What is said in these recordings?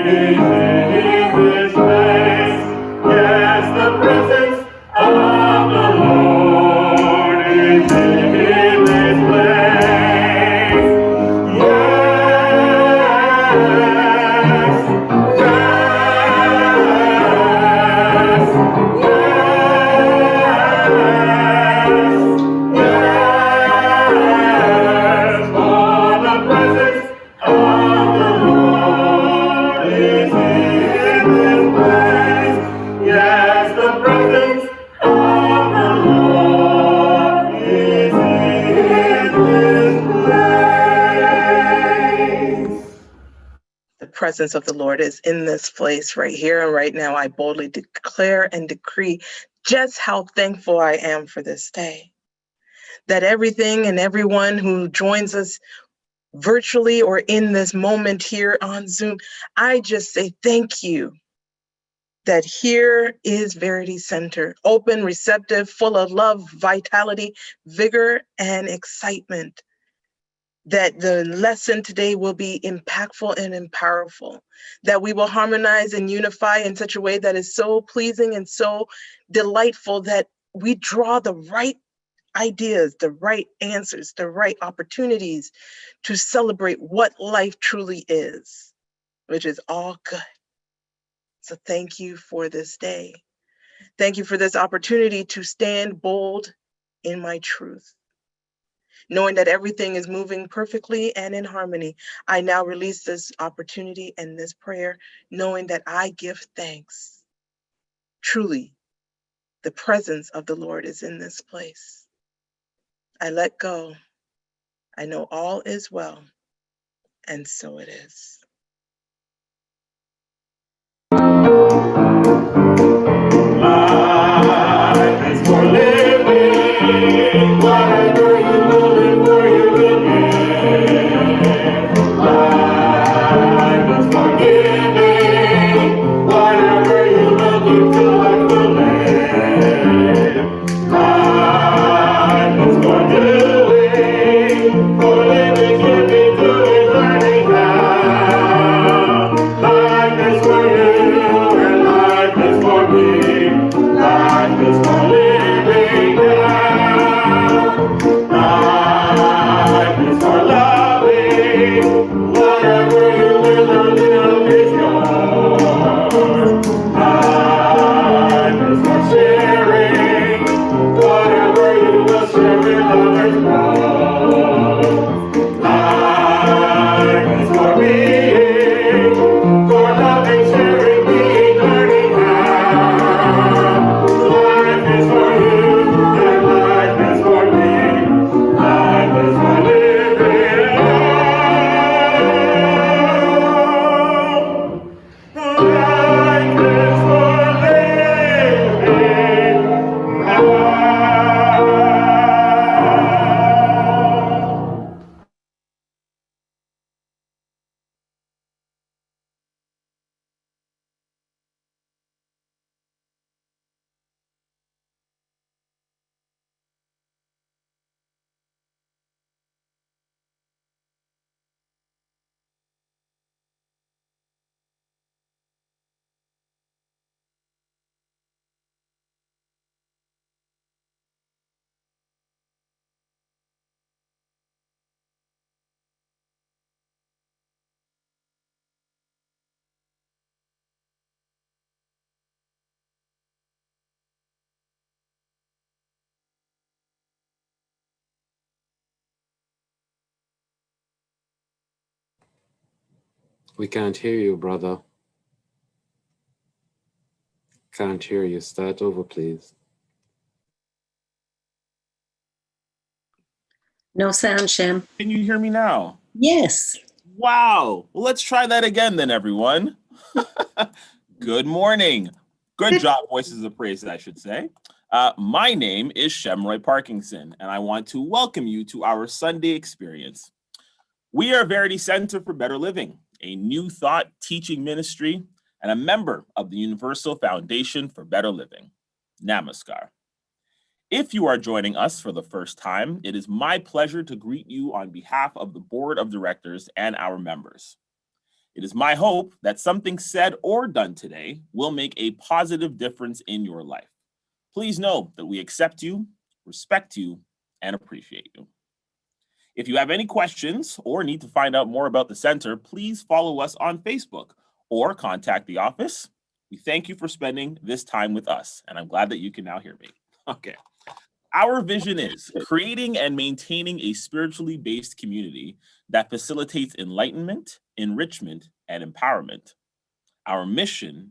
is in this place. Yes, the presence of the Lord is in this place. Yes, the presence of the Lord is in this place right here and right now. I boldly declare and decree just how thankful I am for this day. That everything and everyone who joins us virtually or in this moment here on Zoom, I just say thank you. That here is Verity Centre, open, receptive, full of love, vitality, vigor, and excitement. That the lesson today will be impactful and powerful, that we will harmonize and unify in such a way that is so pleasing and so delightful that we draw the right ideas, the right answers, the right opportunities to celebrate what life truly is, which is all good. So thank you for this day. Thank you for this opportunity to stand bold in my truth. Knowing that everything is moving perfectly and in harmony, I now release this opportunity and this prayer, knowing that I give thanks. Truly, the presence of the Lord is in this place. I let go. I know all is well, and so it is. life is for living, whatever you will live for, you will give. Life is for giving, whatever you will give to life will live. Life is for doing, for living, giving, doing, learning how. Life is for you, and life is for me. Life is for living now. Life is for loving. Whatever you will live is yours. Life is for sharing. Whatever you will share with others more. Life is for being, for loving, sharing, being, learning how. Life is for you, and life is for me. Life is for living now. Life is for living now. We can't hear you, brother. Can't hear you. Start over, please. No sound, Shem. Can you hear me now? Yes. Wow. Well, let's try that again then, everyone. Good morning. Good job, Voices of Praise, I should say. My name is Shemroy Parkinson, and I want to welcome you to our Sunday experience. We are Verity Centre for Better Living, a new thought teaching ministry and a member of the Universal Foundation for Better Living. Namaskar. If you are joining us for the first time, it is my pleasure to greet you on behalf of the Board of Directors and our members. It is my hope that something said or done today will make a positive difference in your life. Please know that we accept you, respect you, and appreciate you. If you have any questions or need to find out more about the center, please follow us on Facebook or contact the office. We thank you for spending this time with us, and I'm glad that you can now hear me. Okay. Our vision is creating and maintaining a spiritually based community that facilitates enlightenment, enrichment, and empowerment. Our mission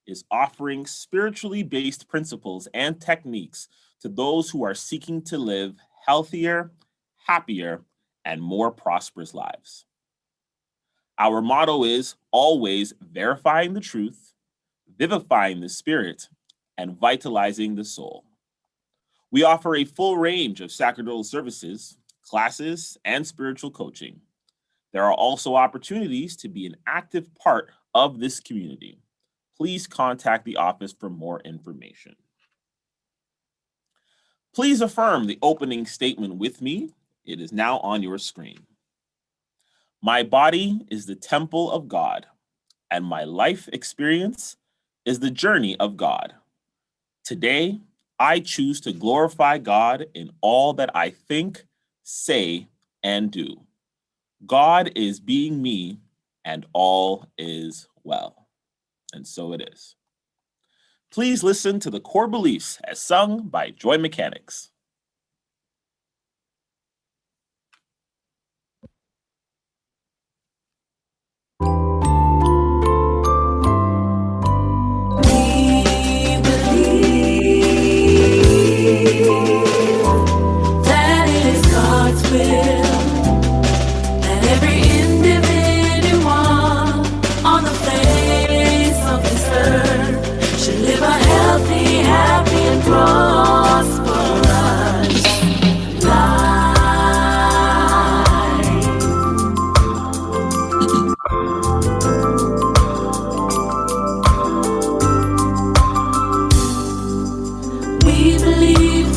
is offering spiritually based principles and techniques to those who are seeking to live healthier, happier, and more prosperous lives. Our motto is always verifying the truth, vivifying the spirit, and vitalizing the soul. We offer a full range of sacerdotal services, classes, and spiritual coaching. There are also opportunities to be an active part of this community. Please contact the office for more information. Please affirm the opening statement with me. It is now on your screen. My body is the temple of God, and my life experience is the journey of God. Today, I choose to glorify God in all that I think, say, and do. God is being me, and all is well. And so it is. Please listen to the core beliefs as sung by Joy Mechanics. That it is God's will that every individual on the face of this earth should live a healthy, happy, and prosperous life. We believe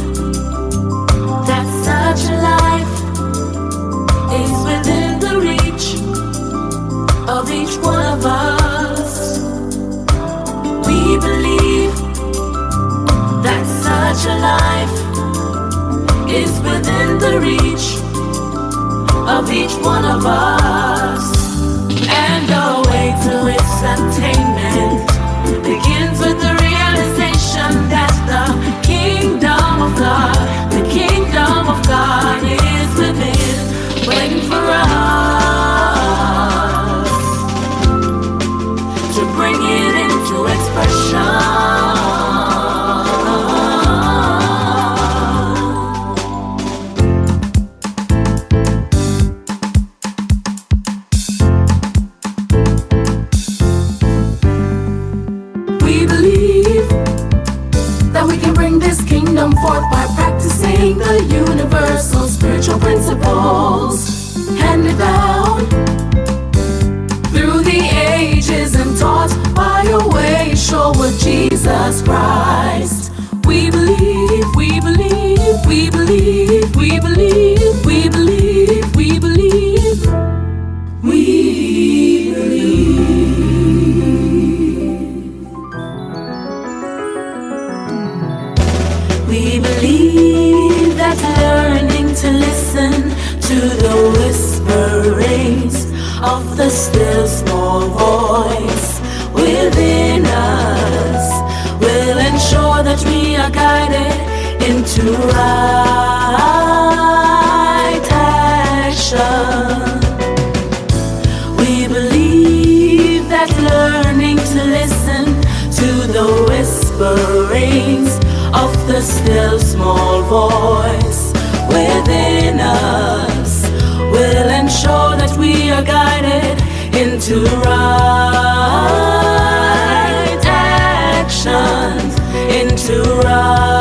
that such a life is within the reach of each one of us. We believe that such a life is within the reach of each one of us. And the way to its attainment begins with the realization that the kingdom of God is within, waiting for us to bring it into expression. We believe that we can bring this kingdom forth by practicing the universal spiritual principles handed down through the ages and taught by a way sure with Jesus Christ. We believe, we believe, we believe, we believe, we believe, we believe, we believe. We believe that learning to listen to the whisperings of the still small voice within us will ensure that we are guided into right action. We believe that learning to listen to the whisperings of the still small voice within us will ensure that we are guided into right actions, into right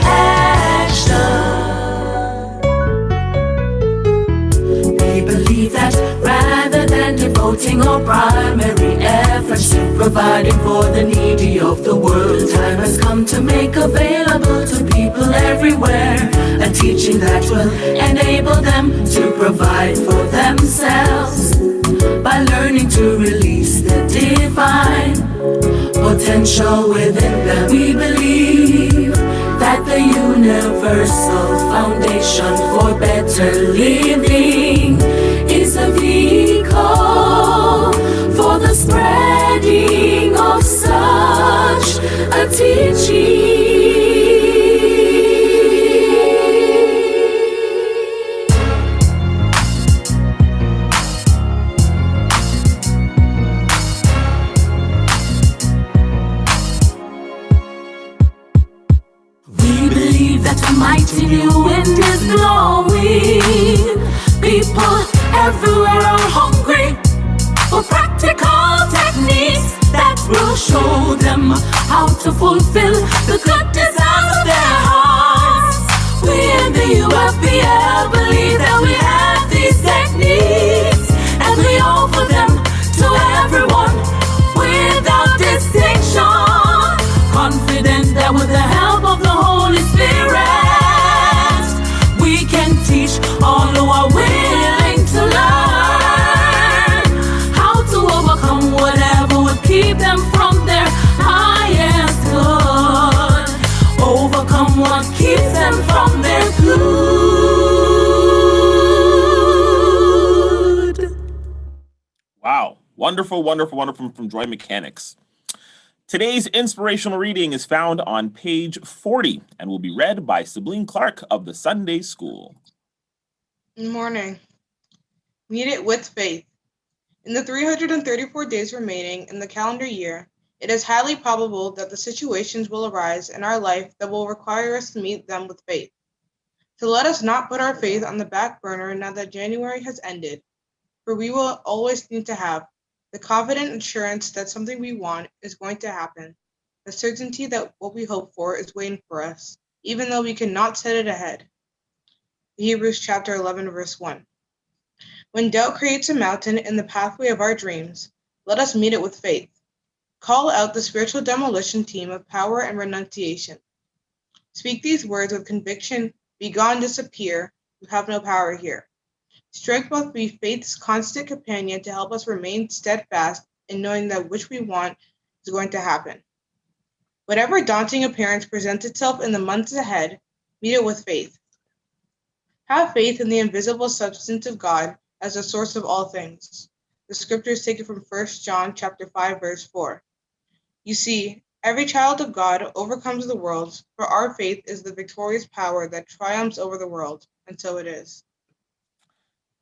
action. We believe that rather than devoting our primary efforts to providing for the needy of the world, time has come to make available to people everywhere a teaching that will enable them to provide for themselves. by learning to release the divine potential within them. We believe that the universal foundation for better living is a vehicle for the spreading of such a teaching. We believe that the mighty new wind is blowing. People everywhere are hungry for practical techniques that will show them how to fulfill the good desires of their hearts. We in the UFPL believe that we have these techniques, and we offer them to everyone without distinction, confident that with the help of the Holy Spirit we can teach all who are willing to learn how to overcome whatever would keep them from their highest good, overcome what keeps them from their good. Wow. Wonderful, wonderful, wonderful from Joy Mechanics. Today's inspirational reading is found on page 40 and will be read by Sabine Clark of the Sunday School. Good morning. Meet it with faith. In the 334 days remaining in the calendar year, it is highly probable that the situations will arise in our life that will require us to meet them with faith. So let us not put our faith on the back burner now that January has ended, for we will always need to have the confident assurance that something we want is going to happen, the certainty that what we hope for is waiting for us, even though we cannot set it ahead. Hebrews chapter 11, verse 1. When doubt creates a mountain in the pathway of our dreams, let us meet it with faith. Call out the spiritual demolition team of power and renunciation. Speak these words with conviction, be gone, disappear, you have no power here. Strength must be faith's constant companion to help us remain steadfast in knowing that which we want is going to happen. Whatever daunting appearance presents itself in the months ahead, meet it with faith. Have faith in the invisible substance of God as the source of all things. The scripture is taken from 1 John chapter 5, verse 4. You see, every child of God overcomes the world, for our faith is the victorious power that triumphs over the world, and so it is.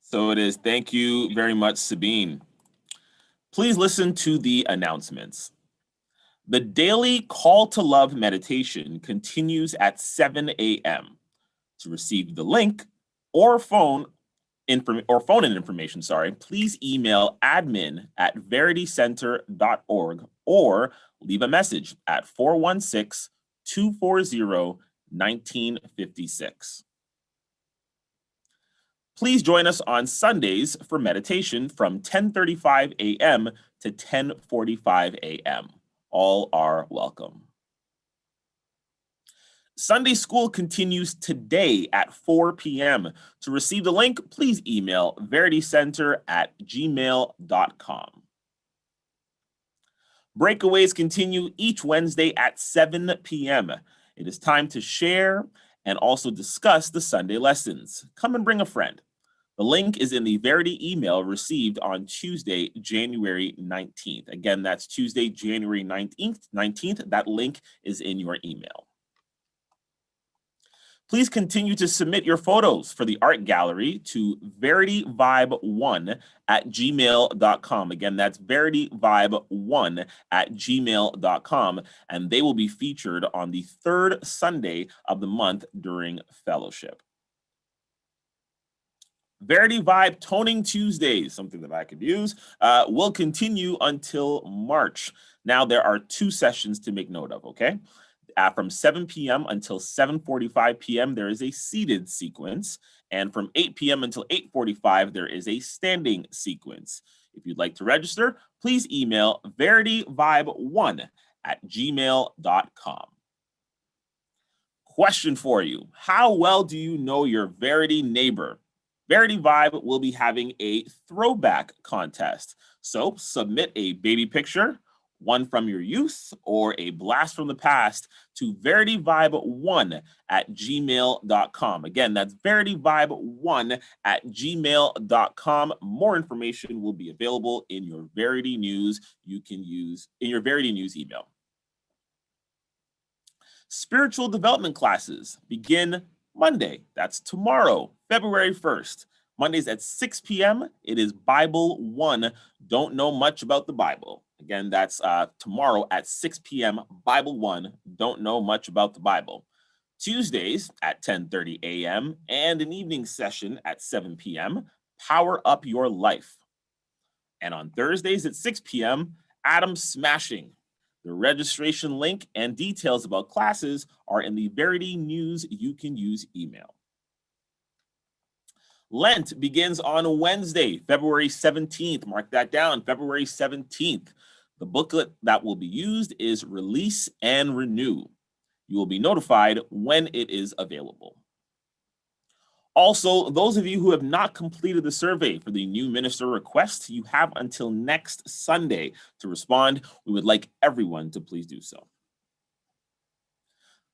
So it is. Thank you very much, Sabine. Please listen to the announcements. The daily Call to Love meditation continues at 7 a.m. To receive the link or phone in information, please email admin@veritycenter.org or leave a message at 416-240-1956. Please join us on Sundays for meditation from 10:35 a.m. to 10:45 a.m. All are welcome. Sunday School continues today at 4 p.m. To receive the link, please email veritycenter@gmail.com. Breakaways continue each Wednesday at 7 p.m. It is time to share and also discuss the Sunday lessons. Come and bring a friend. The link is in the Verity email received on Tuesday, January 19th. Again, that's Tuesday, January 19th. That link is in your email. Please continue to submit your photos for the art gallery to verityvibe1@gmail.com. Again, that's verityvibe1@gmail.com, and they will be featured on the third Sunday of the month during fellowship. Verity Vibe Toning Tuesdays, something that I could use, will continue until March. Now, there are 2 sessions to make note of, okay? From 7 p.m. until 7:45 p.m., there is a seated sequence. And from 8 p.m. until 8:45, there is a standing sequence. If you'd like to register, please email verityvibe1@gmail.com. Question for you. How well do you know your Verity neighbor? Verity Vibe will be having a throwback contest. So submit a baby picture, one from your youth, or a blast from the past to verityvibe1@gmail.com. Again, that's verityvibe1@gmail.com. More information will be available in your Verity News you can use in your Verity News email. Spiritual development classes begin Monday. That's tomorrow, February 1st. Mondays at 6 p.m. It is Bible 1, Don't Know Much About the Bible. Again, that's tomorrow at 6 p.m. Bible 1, Don't Know Much About the Bible. Tuesdays at 10:30 a.m. and an evening session at 7 p.m. Power Up Your Life. And on Thursdays at 6 p.m., Atom Smashing. The registration link and details about classes are in the Verity News You Can Use email. Lent begins on Wednesday, February 17th. Mark that down, February 17th. The booklet that will be used is Release and Renew. You will be notified when it is available. Also, those of you who have not completed the survey for the new minister request, you have until next Sunday to respond. We would like everyone to please do so.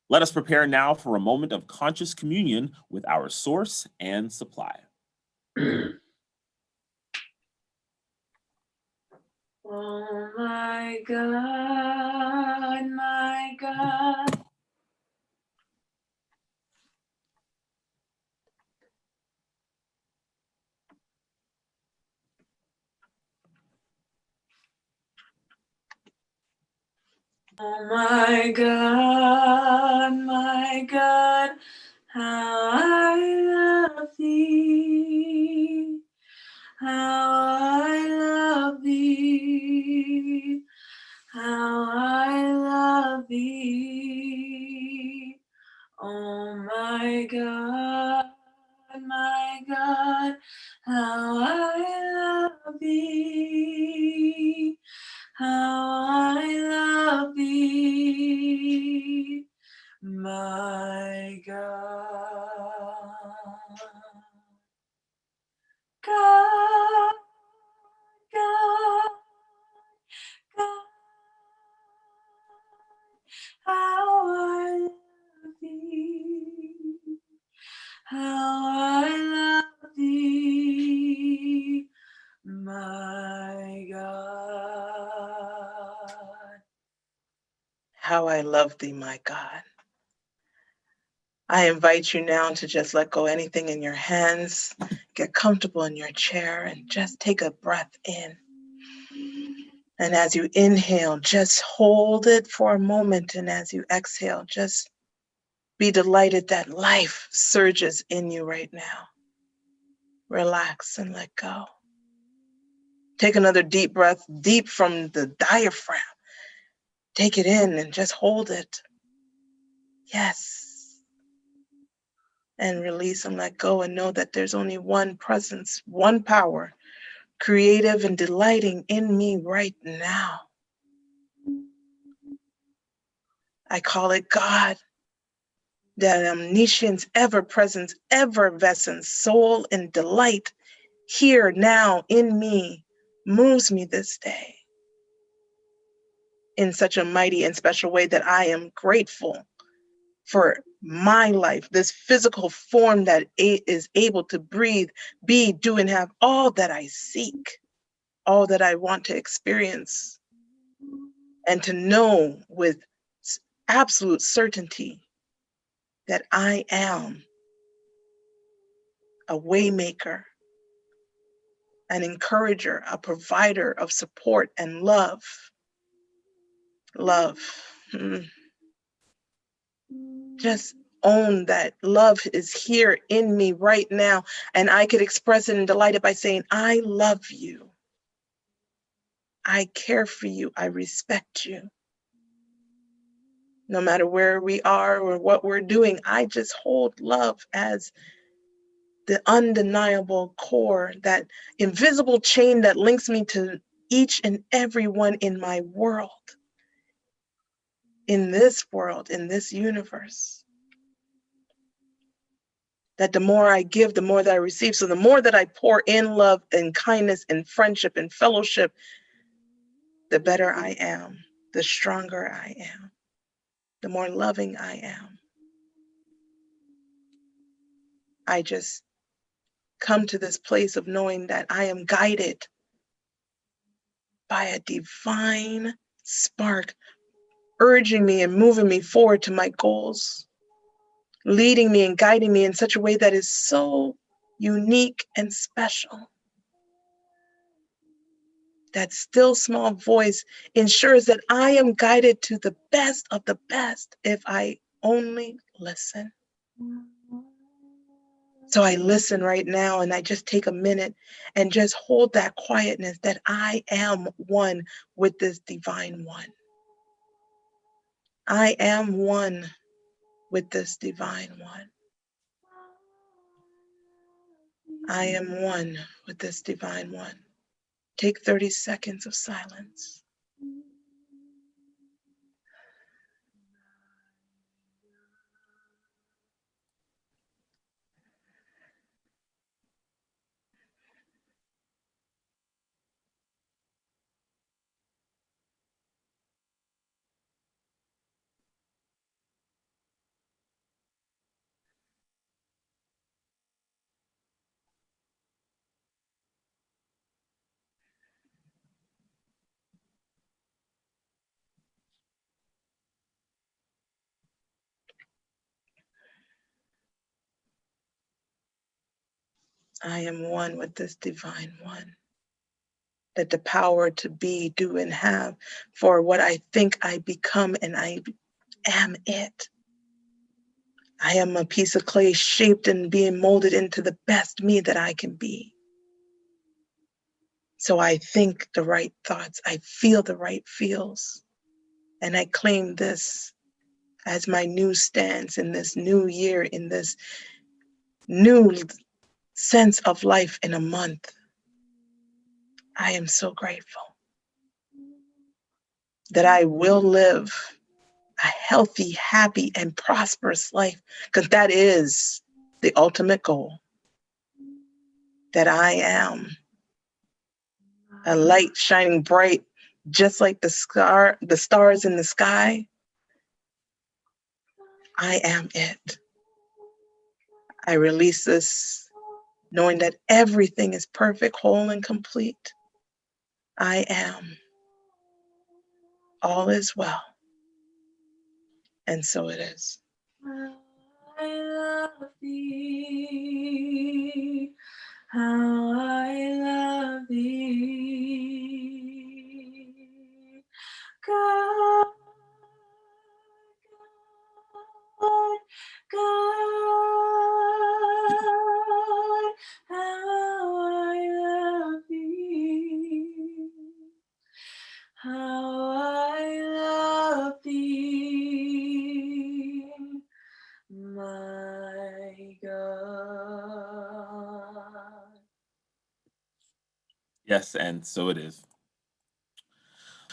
Let us prepare now for a moment of conscious communion with our source and supply. Oh my God, my God. Oh my God, how I love thee, how I love thee, how I love thee. Oh my God, how I love thee, how I love thee, my God. God, God, God, how I love thee, how I love thee, my God. How I love thee, my God. I invite you now to just let go anything in your hands, get comfortable in your chair, and just take a breath in. And as you inhale, just hold it for a moment. And as you exhale, just be delighted that life surges in you right now. Relax and let go. Take another deep breath, deep from the diaphragm. Take it in and just hold it. Yes. And release and let go and know that there's only one presence, one power, creative and delighting in me right now. I call it God, that omniscience, ever-presence, effervescent soul and delight here now in me moves me this day in such a mighty and special way that I am grateful for my life, this physical form that is able to breathe, be, do, and have all that I seek, all that I want to experience, and to know with absolute certainty that I am a waymaker, an encourager, a provider of support and love. Love. Just own that love is here in me right now, and I could express it and delight it by saying, I love you. I care for you. I respect you. No matter where we are or what we're doing, I just hold love as the undeniable core, that invisible chain that links me to each and every one in my world, in this world, in this universe. that the more I give, the more that I receive. So the more that I pour in love and kindness and friendship and fellowship, the better I am, the stronger I am, the more loving I am. I just come to this place of knowing that I am guided by a divine spark, urging me and moving me forward to my goals, leading me and guiding me in such a way that is so unique and special. That still small voice ensures that I am guided to the best of the best if I only listen. So I listen right now, and I just take a minute and just hold that quietness that I am one with this divine one. I am one with this divine one. I am one with this divine one. Take 30 seconds of silence. I am one with this divine one. That the power to be, do, and have for what I think I become, and I am it. I am a piece of clay shaped and being molded into the best me that I can be. So I think the right thoughts, I feel the right feels, and I claim this as my new stance in this new year, in this new sense of life in a month. I am so grateful that I will live a healthy, happy, and prosperous life, because that is the ultimate goal. That I am a light shining bright, just like the stars in the sky. I am it. I release this knowing that everything is perfect, whole, and complete. I am. All is well. And so it is. I love thee, how I love thee, God, God, God, how I love thee, how I love thee, my God. Yes, and so it is.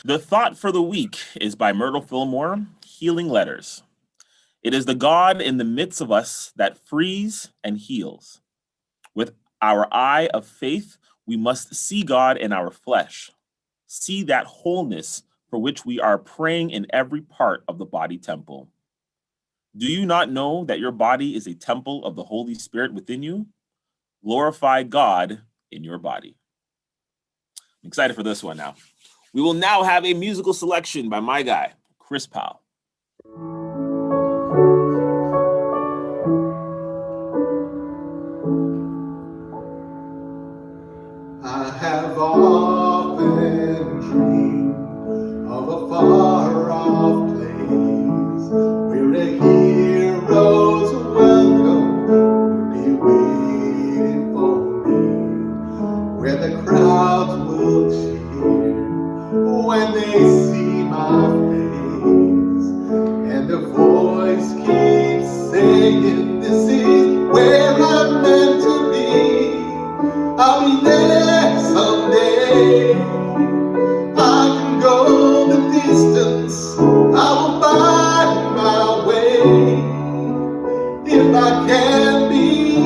The thought for the week is by Myrtle Fillmore, Healing Letters. It is the God in the midst of us that frees and heals. With our eye of faith, we must see God in our flesh, see that wholeness for which we are praying in every part of the body temple. Do you not know that your body is a temple of the Holy Spirit within you? Glorify God in your body. I'm excited for this one now. We will now have a musical selection by my guy, Chris Powell. I have often dreamed of a far-off place where a hero's welcome would be waiting for me, where the crowds will cheer when they see my face, and the voice keeps saying, "This is where I'm meant to be. I'll be there someday. I can go the distance. I will find my way. If I can be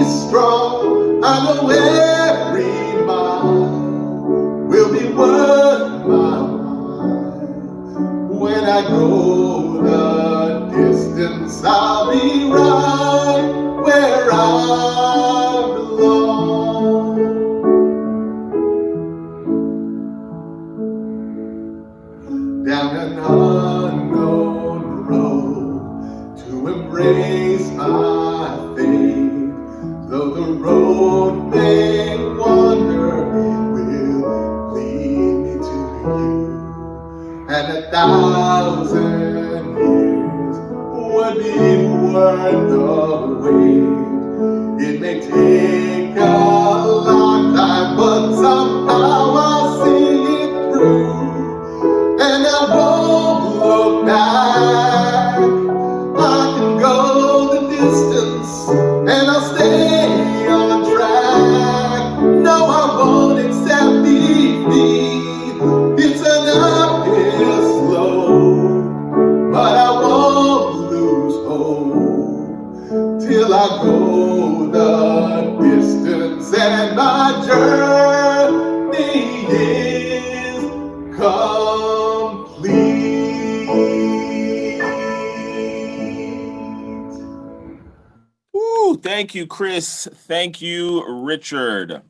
down an unknown road to embrace my faith. Though the road may wander, it will lead me to you. And 1,000 years would be worth the wait. It may take a long time, but somehow I'll see it through. And I won't look back. I can go the distance, and I'll stay on track. No, I won't accept defeat. It's an uphill slope, but I won't lose hope till I go the distance, and my journey is complete. Woo, thank you, Chris. Thank you, Richard.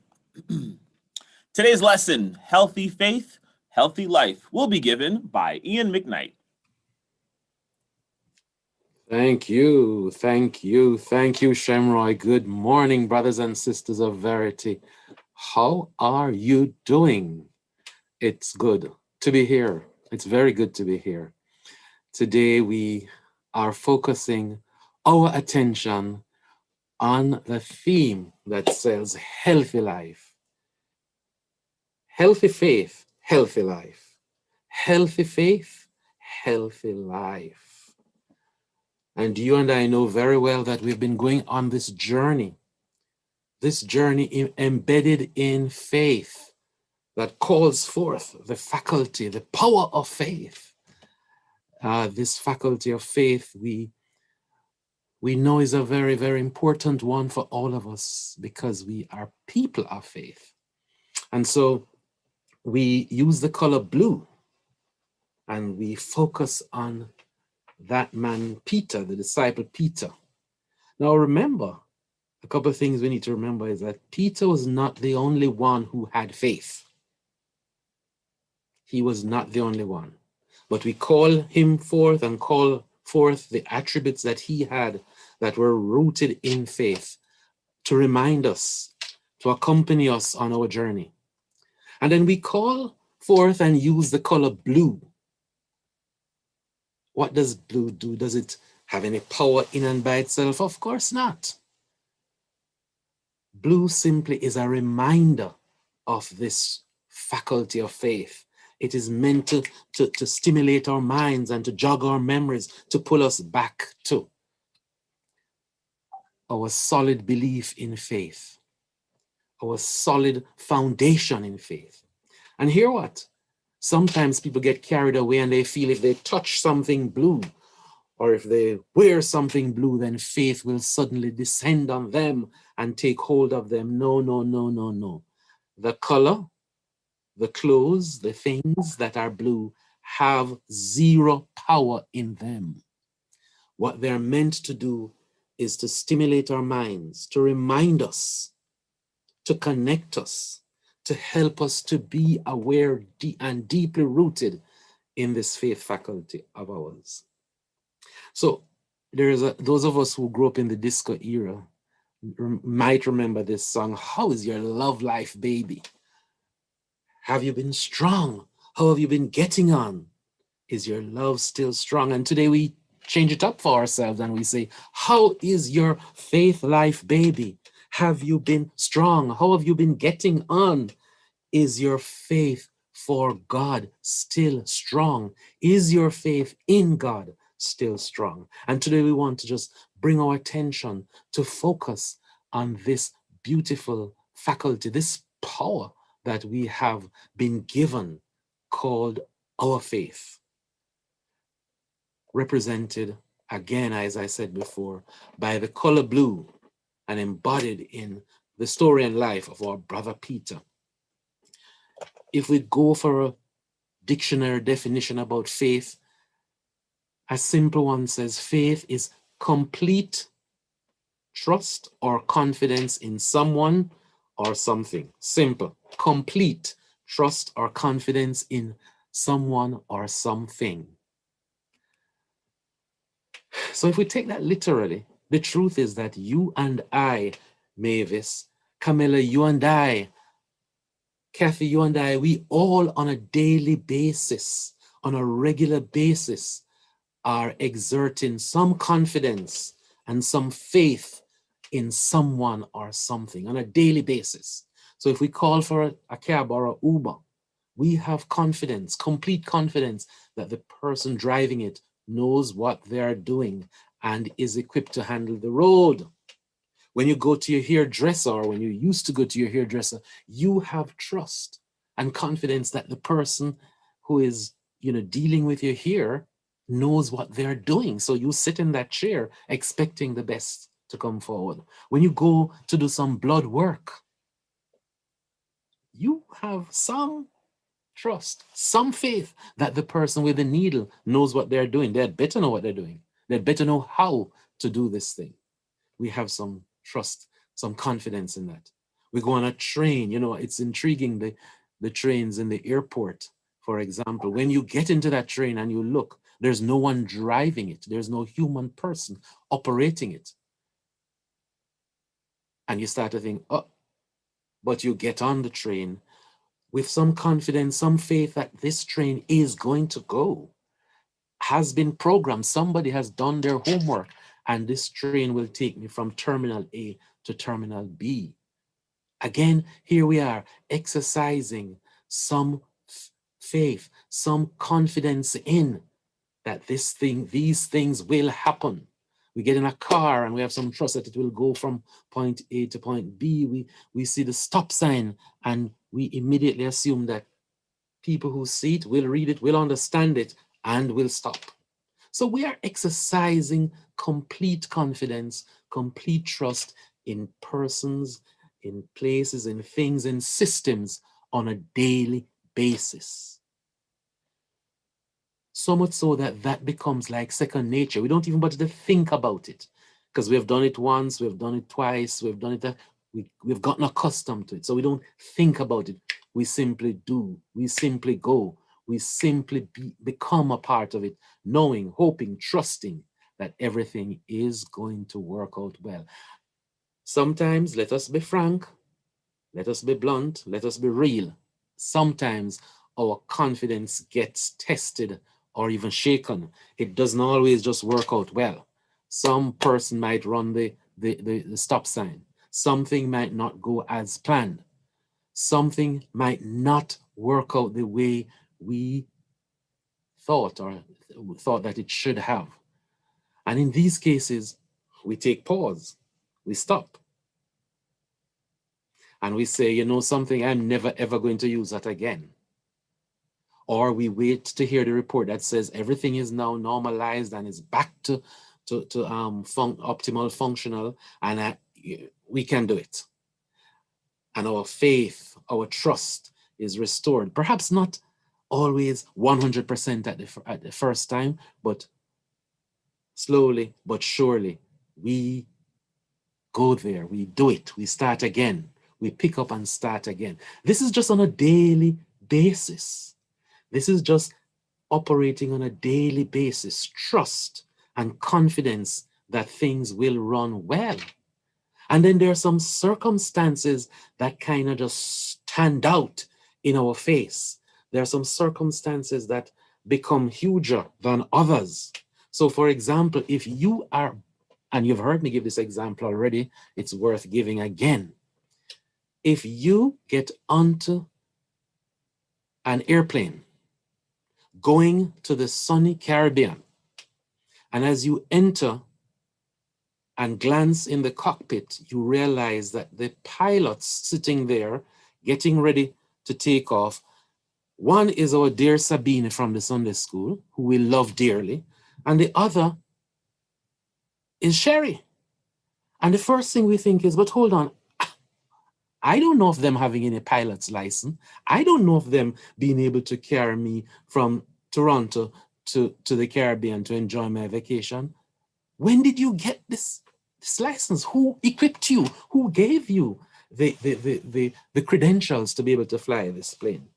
Today's lesson, Healthy Faith, Healthy Life, will be given by Ian McKnight. Thank you, Shemroy. Good morning, brothers and sisters of Verity. How are you doing? It's good to be here. It's very good to be here. Today we are focusing our attention on the theme that says healthy life. Healthy faith, healthy life. Healthy faith, healthy life. And you and I know very well that we've been going on this journey embedded in faith that calls forth the faculty, the power of faith. This faculty of faith we know is a very, very important one for all of us because we are people of faith. And so we use the color blue and we focus on that man, Peter, the disciple Peter. Now remember, a couple of things we need to remember is that Peter was not the only one who had faith. He was not the only one. But we call him forth and call forth the attributes that he had that were rooted in faith to remind us, to accompany us on our journey. And then we call forth and use the color blue. What does blue do? Does it have any power in and by itself? Of course not. Blue simply is a reminder of this faculty of faith. It is meant to stimulate our minds and to jog our memories, to pull us back to our solid belief in faith, our solid foundation in faith. And hear what? Sometimes people get carried away and they feel if they touch something blue or if they wear something blue, then faith will suddenly descend on them and take hold of them. No, no, no, no, no. The color, the clothes, the things that are blue have zero power in them. What they're meant to do is to stimulate our minds, to remind us, to connect us, to help us to be aware and deeply rooted in this faith faculty of ours. So those of us who grew up in the disco era might remember this song, "How is your love life, baby? Have you been strong? How have you been getting on? Is your love still strong?" And today we change it up for ourselves and we say, "How is your faith life, baby? Have you been strong? How have you been getting on? Is your faith for God still strong? Is your faith in God still strong?" And today we want to just bring our attention to focus on this beautiful faculty, this power that we have been given called our faith. Represented, again, as I said before, by the color blue and embodied in the story and life of our brother Peter. If we go for a dictionary definition about faith, a simple one says faith is complete trust or confidence in someone or something. Simple. Complete trust or confidence in someone, or something. So if we take that literally, the truth is that you and I, Mavis, Camilla, you and I, Kathy, you and I, we all on a daily basis, on a regular basis, are exerting some confidence and some faith in someone or something on a daily basis. So if we call for a cab or an Uber, we have confidence, complete confidence that the person driving it knows what they're doing and is equipped to handle the road. When you go to your hairdresser, or when you used to go to your hairdresser, you have trust and confidence that the person who is, dealing with your hair knows what they're doing. So you sit in that chair expecting the best to come forward. When you go to do some blood work, you have some trust, some faith that the person with the needle knows what they're doing. They'd better know what they're doing. They'd better know how to do this thing. We have some trust, some confidence in that. We go on a train, it's intriguing, the trains in the airport, for example. When you get into that train and you look, there's no one driving it. There's no human person operating it. And you start to think, oh, but you get on the train with some confidence, some faith that this train is going to go, has been programmed. Somebody has done their homework, and this train will take me from terminal A to terminal B. Again, here we are exercising some faith, some confidence in that these things will happen. We get in a car and we have some trust that it will go from point A to point B. We see the stop sign and we immediately assume that people who see it will read it, will understand it, and will stop. So we are exercising complete confidence, complete trust in persons, in places, in things, in systems on a daily basis. So much so that that becomes like second nature. We don't even bother to think about it because we have done it once, we've done it twice, we've done it, we've gotten accustomed to it. So we don't think about it. We simply do, we simply go, we simply become a part of it, knowing, hoping, trusting that everything is going to work out well. Sometimes, let us be frank, let us be blunt, let us be real. Sometimes our confidence gets tested or even shaken. It doesn't always just work out well. Some person might run the stop sign. Something might not go as planned. Something might not work out the way we thought that it should have. And in these cases, we take pause, we stop. And we say, something, I'm never ever going to use that again. Or we wait to hear the report that says everything is now normalized and is back to optimal functional, and we can do it. And our faith, our trust is restored. Perhaps not always 100% at the first time, but slowly but surely we go there, we do it, we start again, we pick up and start again. This is just on a daily basis. This is just operating on a daily basis, trust and confidence that things will run well. And then there are some circumstances that kind of just stand out in our face. There are some circumstances that become huger than others. So for example, if you are, and you've heard me give this example already, it's worth giving again. If you get onto an airplane going to the sunny Caribbean, and as you enter and glance in the cockpit, you realize that the pilots sitting there getting ready to take off, one is our dear Sabine from the Sunday school, who we love dearly, and the other is Sherry. And the first thing we think is, but hold on, I don't know of them having any pilot's license. I don't know of them being able to carry me from Toronto to the Caribbean to enjoy my vacation. When did you get this license? Who equipped you? Who gave you the credentials to be able to fly this plane?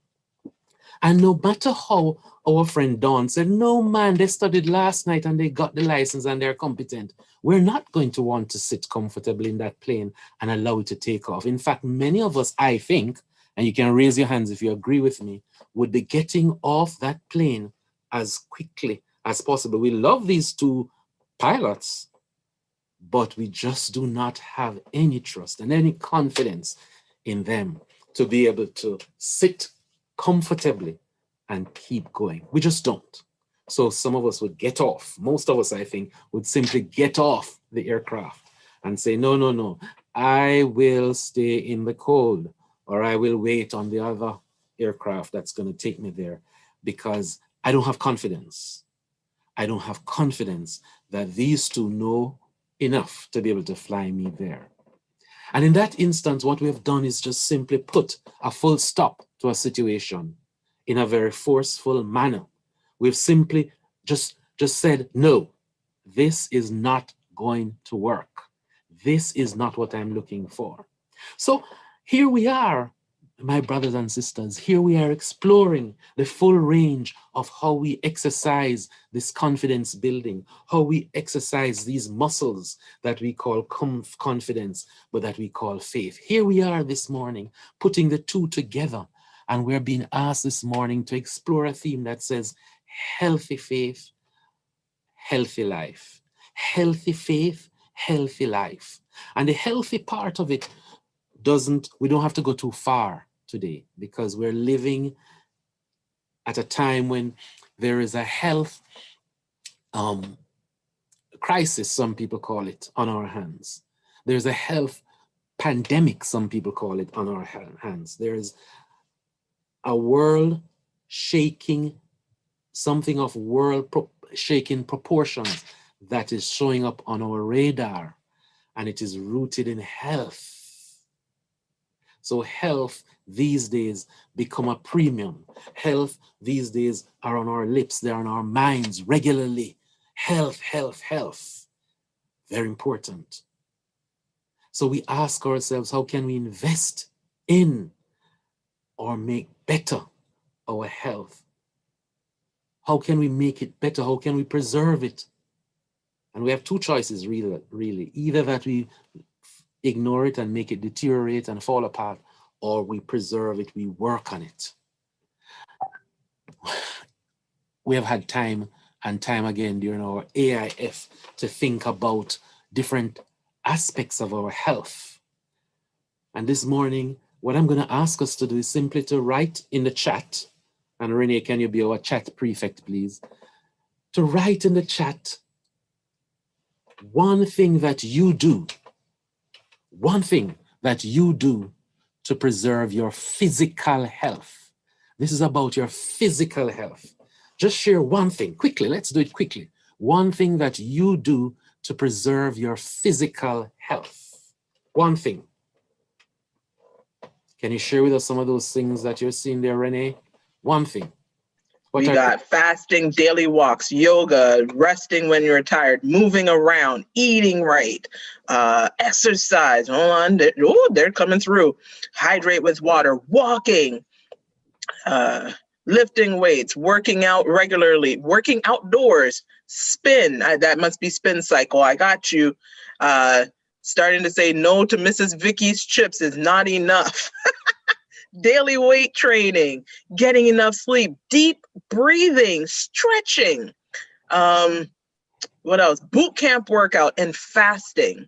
And no matter how our friend Dawn said, no man, they studied last night and they got the license and they're competent. We're not going to want to sit comfortably in that plane and allow it to take off. In fact, many of us, I think, and you can raise your hands if you agree with me, would be getting off that plane as quickly as possible. We love these two pilots, but we just do not have any trust and any confidence in them to be able to sit comfortably and keep going. We just don't. So some of us would get off. Most of us, I think, would simply get off the aircraft and say, no, no, no, I will stay in the cold, or I will wait on the other aircraft that's going to take me there, because I don't have confidence. I don't have confidence that these two know enough to be able to fly me there. And in that instance, what we have done is just simply put a full stop to a situation in a very forceful manner. We've simply just said, no, this is not going to work. This is not what I'm looking for. So here we are, my brothers and sisters, here we are exploring the full range of how we exercise this confidence building, how we exercise these muscles that we call confidence, but that we call faith. Here we are this morning, putting the two together, and we're being asked this morning to explore a theme that says healthy faith, healthy life. Healthy faith, healthy life. And the healthy part of it we don't have to go too far today, because we're living at a time when there is a health crisis, some people call it, on our hands. There's a health pandemic, some people call it, on our hands. There is a world shaking, something of world shaking proportions that is showing up on our radar, and it is rooted in health. So health these days become a premium. Health these days are on our lips, they're on our minds regularly. Health, health, health. Very important. So we ask ourselves, how can we invest in or make better our health? How can we make it better? How can we preserve it? And we have two choices, really. Either that we ignore it and make it deteriorate and fall apart, or we preserve it, we work on it. We have had time and time again during our AIF to think about different aspects of our health. And this morning, what I'm going to ask us to do is simply to write in the chat, and Renee, can you be our chat prefect, please? To write in the chat one thing that you do to preserve your physical health. This is about your physical health. Just share one thing quickly. Let's do it quickly. One thing that you do to preserve your physical health. One thing. Can you share with us some of those things that you're seeing there, Renee? One thing. We got fasting, daily walks, yoga, resting when you're tired, moving around, eating right, exercise. Hold on, they're coming through. Hydrate with water, walking, lifting weights, working out regularly, working outdoors, spin. That must be spin cycle. I got you. Starting to say no to Mrs. Vicky's chips is not enough. Daily weight training, getting enough sleep, deep breathing, stretching. What else? Boot camp workout and fasting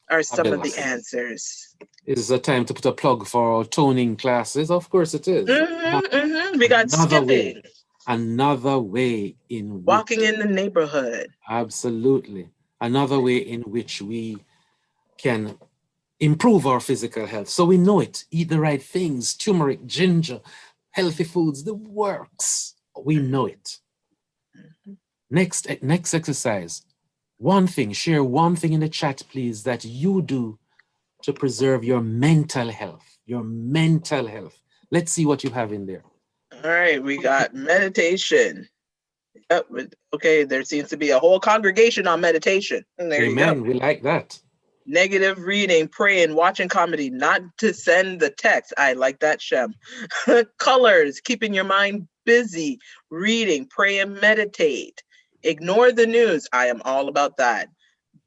are some of the answers. It is a time to put a plug for our toning classes. Of course it is. We got skipping. Another way in walking in the neighborhood. Absolutely. Another way in which we can improve our physical health. So we know it. Eat the right things, turmeric, ginger, healthy foods, the works. We know it. Next exercise. One thing, share one thing in the chat, please, that you do to preserve your mental health. Your mental health. Let's see what you have in there. All right, we got meditation. Yep. Okay, there seems to be a whole congregation on meditation. There Amen. You go. We like that. Negative reading, praying, watching comedy, not to send the text. I like that, Shem. Colors, keeping your mind busy reading, pray, and meditate. Ignore the news. I am all about that.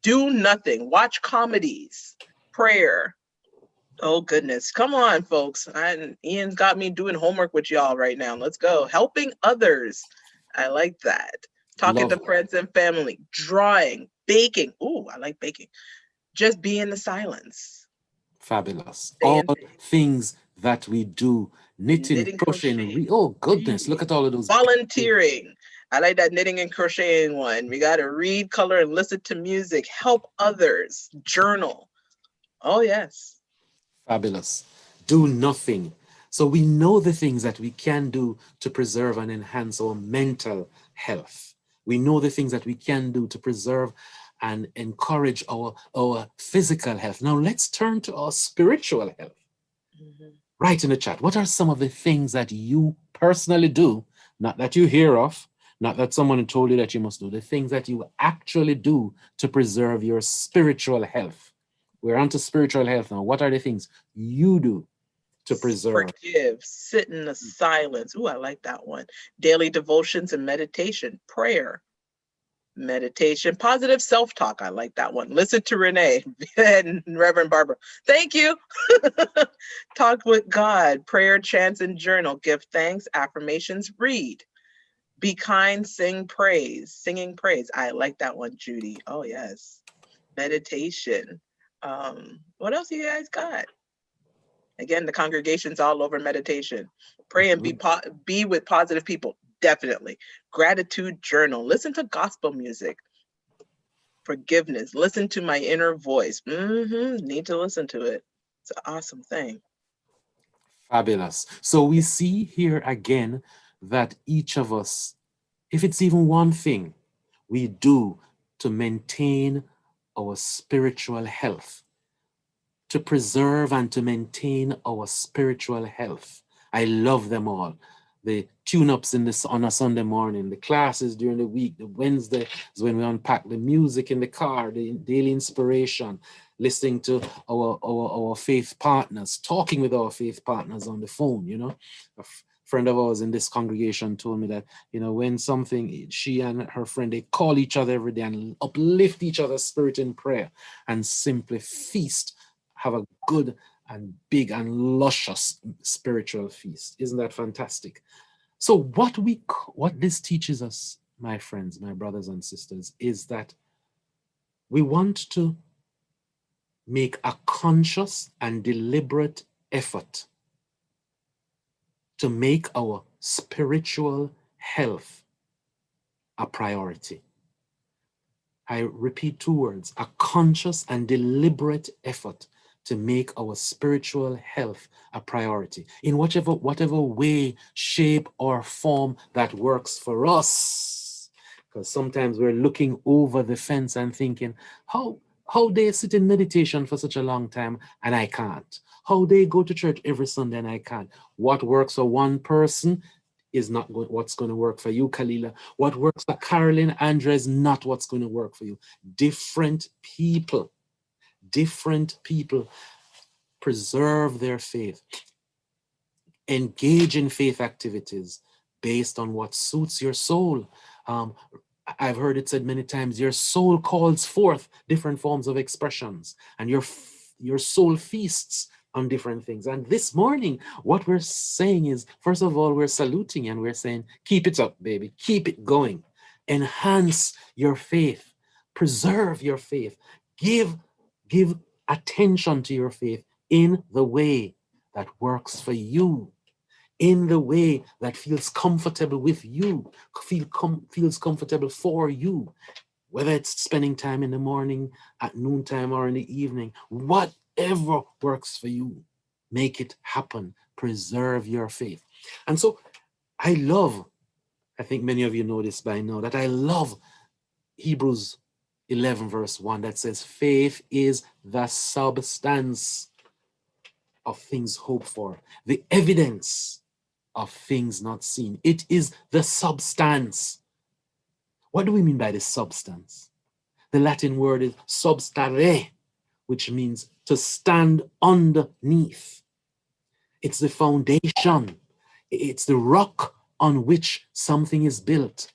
Do nothing. Watch comedies. Prayer. Oh, goodness. Come on, folks. Ian's got me doing homework with y'all right now. Let's go. Helping others. I like that. Talking Love to it. friends and family. Drawing. Baking. Ooh, I like baking. Just be in the silence. Fabulous. Stay All in faith. things that we do, knitting, Knitting, crocheting, crocheting, oh goodness, look at all of those. volunteering. I like that knitting and crocheting one. We got to read, color, and listen to music. Help others. Journal. Oh, yes. Fabulous. Do nothing. So we know the things that we can do to preserve and enhance our mental health. We know the things that we can do to preserve and encourage our physical health. Now let's turn to our spiritual health. Mhm. Write in the chat, what are some of the things that you personally do, not that you hear of, not that someone told you that you must do, the things that you actually do to preserve your spiritual health? We're on to spiritual health now. What are the things you do to preserve? Forgive, sit in the silence. Ooh, I like that one. Daily devotions and meditation, prayer, meditation, positive self-talk. I like that one. Listen to Renee and Reverend Barbara. Thank you. Talk with God, prayer, chants, and journal. Give thanks, affirmations, read. Be kind, sing praise, singing praise. I like that one, Judy. Oh, yes. Meditation. What else you guys got? Again, the congregation's all over meditation. Pray and be with positive people. Definitely. Gratitude journal. Listen to gospel music. Forgiveness. Listen to my inner voice. Need to listen to it. It's an awesome thing. Fabulous. So we see here again that each of us, if it's even one thing we do to maintain our spiritual health, to preserve and to maintain our spiritual health. I love them all. The tune-ups on a Sunday morning, the classes during the week, the Wednesday is when we unpack the music in the car, the daily inspiration, listening to our faith partners, talking with our faith partners on the phone. You know, a friend of ours in this congregation told me that, you know, when something, she and her friend, they call each other every day and uplift each other's spirit in prayer and simply feast, have a good and big and luscious spiritual feast. Isn't that fantastic? So what this teaches us, my friends, my brothers and sisters, is that we want to make a conscious and deliberate effort to make our spiritual health a priority. I repeat two words, a conscious and deliberate effort to make our spiritual health a priority in whatever way, shape, or form that works for us. Because sometimes we're looking over the fence and thinking, how they sit in meditation for such a long time and I can't. How they go to church every Sunday and I can't. What works for one person is not what's going to work for you, Kalila. What works for Carolyn, Andrea is not what's going to work for you. Different people preserve their faith, engage in faith activities based on what suits your soul. I've heard it said many times, your soul calls forth different forms of expressions, and your soul feasts on different things. And this morning, what we're saying is, first of all, we're saluting and we're saying, keep it up, baby, keep it going. Enhance your faith, preserve your faith, give attention to your faith in the way that works for you, in the way that feels comfortable with you, feels comfortable for you, whether it's spending time in the morning, at noontime, or in the evening, whatever works for you, make it happen. Preserve your faith. And so I think many of you know this by now, that I love Hebrews 11 verse 1 that says, faith is the substance of things hoped for, the evidence of things not seen. It is the substance. What do we mean by the substance? The Latin word is substare, which means to stand underneath. It's the foundation. It's the rock on which something is built.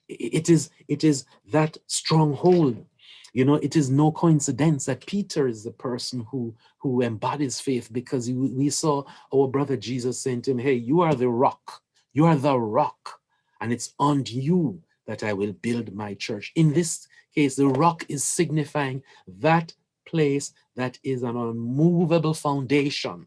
It is that stronghold. You know, it is no coincidence that Peter is the person who embodies faith, because we saw our brother Jesus saying to him, hey, you are the rock. You are the rock. And it's on you that I will build my church. In this case, the rock is signifying that place that is an unmovable foundation.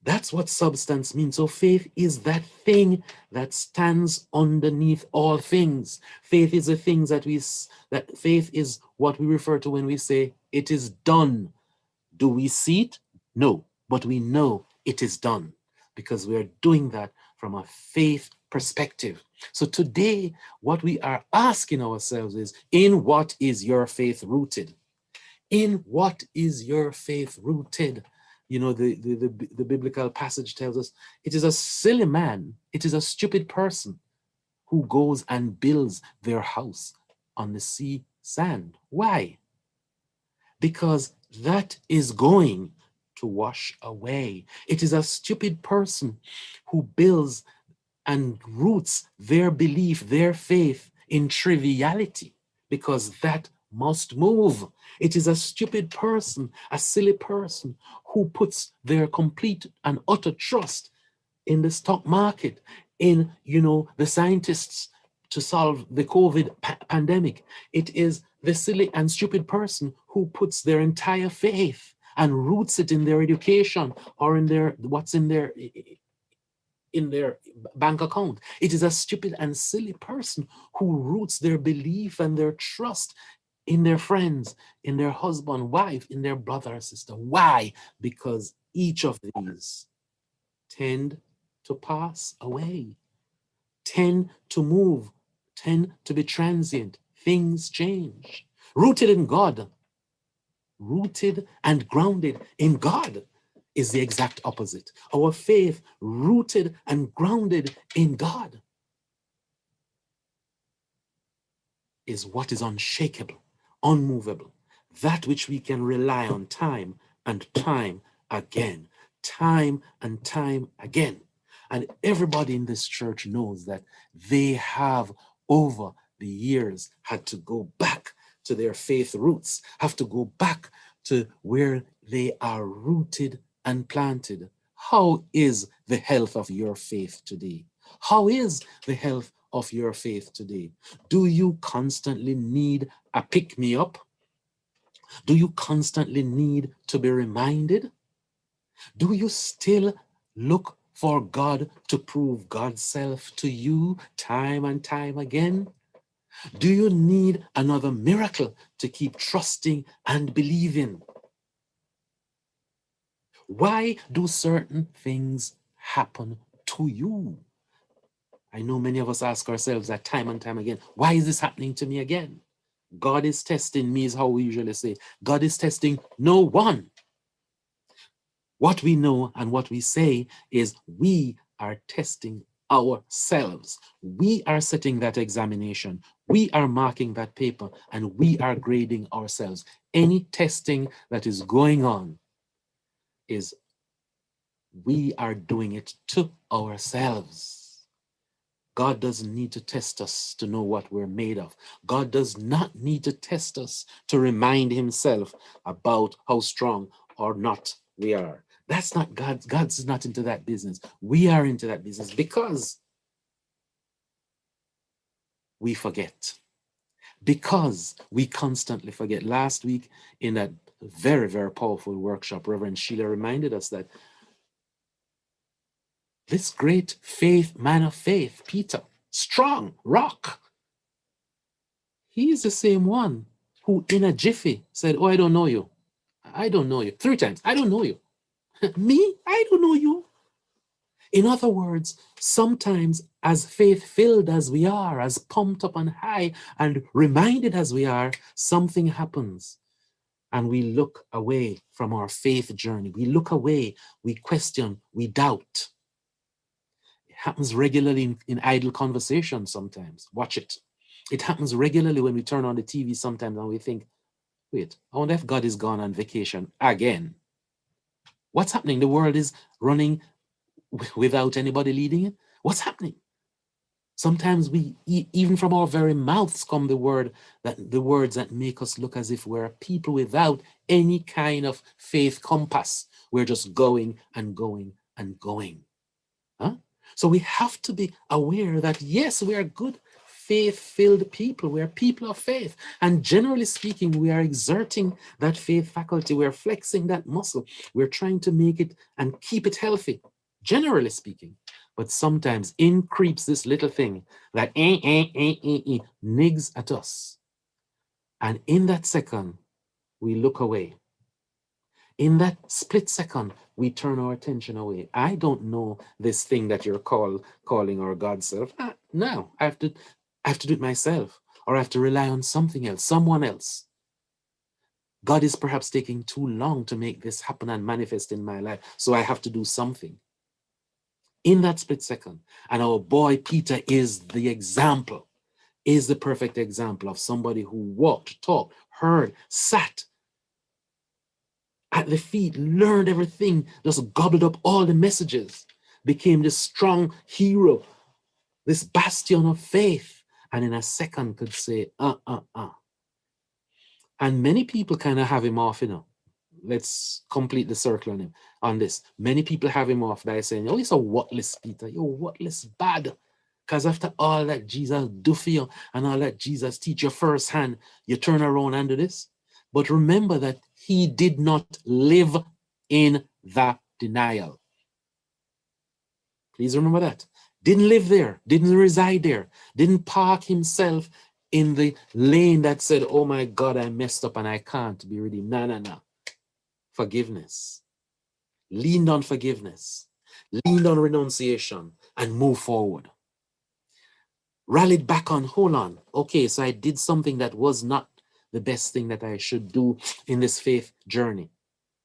That's what substance means. So faith is that thing that stands underneath all things. Faith is the things that faith is what we refer to when we say it is done. Do we see it? No, but we know it is done because we are doing that from a faith perspective. So today, what we are asking ourselves is, in what is your faith rooted? In what is your faith rooted? You know, the biblical passage tells us it is a silly man, it is a stupid person who goes and builds their house on the sea sand. Why? Because that is going to wash away. It is a stupid person who builds and roots their belief, their faith in triviality, because that must move. It is a stupid person, a silly person who puts their complete and utter trust in the stock market, in, you know, the scientists to solve the COVID pandemic. It is the silly and stupid person who puts their entire faith and roots it in their education or in their what's in their bank account. It is a stupid and silly person who roots their belief and their trust in their friends, in their husband, wife, in their brother or sister. Why? Because each of these tend to pass away, tend to move, tend to be transient. Things change. Rooted in God, rooted and grounded in God is the exact opposite. Our faith rooted and grounded in God is what is unshakable, unmovable, that which we can rely on time and time again, time and time again. And everybody in this church knows that they have over the years had to go back to their faith roots, have to go back to where they are rooted and planted. How is the health of your faith today? How is the health of your faith today? Do you constantly need a pick-me-up? Do you constantly need to be reminded? Do you still look for God to prove God's self to you time and time again? Do you need another miracle to keep trusting and believing? Why do certain things happen to you? I know many of us ask ourselves that time and time again. Why is this happening to me again? God is testing me is how we usually say. God is testing no one. What we know and what we say is we are testing ourselves. We are setting that examination. We are marking that paper and we are grading ourselves. Any testing that is going on is we are doing it to ourselves. God doesn't need to test us to know what we're made of. God does not need to test us to remind himself about how strong or not we are. That's not God. God's not into that business. We are into that business because we forget. Because we constantly forget. Last week in that very, very powerful workshop, Reverend Sheila reminded us that this great faith, man of faith, Peter, strong, rock, he is the same one who in a jiffy said, oh, I don't know you. I don't know you. 3 times, I don't know you. Me? I don't know you. In other words, sometimes as faith-filled as we are, as pumped up and high and reminded as we are, something happens and we look away from our faith journey. We look away, we question, we doubt. It happens regularly in idle conversation sometimes. Watch it. It happens regularly when we turn on the TV sometimes and we think, wait, I wonder if God is gone on vacation again. What's happening? The world is running without anybody leading it. What's happening? Sometimes we, even from our very mouths come the words that make us look as if we're people without any kind of faith compass. We're just going and going and going. Huh? So we have to be aware that yes, we are good faith-filled people. We are people of faith. And generally speaking, we are exerting that faith faculty. We're flexing that muscle. We're trying to make it and keep it healthy, generally speaking. But sometimes in creeps this little thing that nigs at us. And in that second, we look away. In that split second, we turn our attention away. I don't know this thing that you're calling our God self. No, I have to do it myself, or I have to rely on something else, someone else. God is perhaps taking too long to make this happen and manifest in my life, so I have to do something. In that split second, and our boy Peter is the example, is the perfect example of somebody who walked, talked, heard, sat at the feet, learned everything, just gobbled up all the messages, became this strong hero, this bastion of faith, and in a second could say, And many people kind of have him off, Let's complete the circle on him on this. Many people have him off by saying, oh, he's a worthless Peter, you're worthless bad. Because after all that Jesus do for you and all that Jesus teach you firsthand, you turn around and do this. But remember that he did not live in that denial. Please remember that. Didn't live there, didn't reside there, didn't park himself in the lane that said, oh my God, I messed up and I can't be redeemed. No. Forgiveness. Leaned on forgiveness. Leaned on renunciation and move forward. Rallied back on, hold on. Okay, so I did something that was not the best thing that I should do in this faith journey.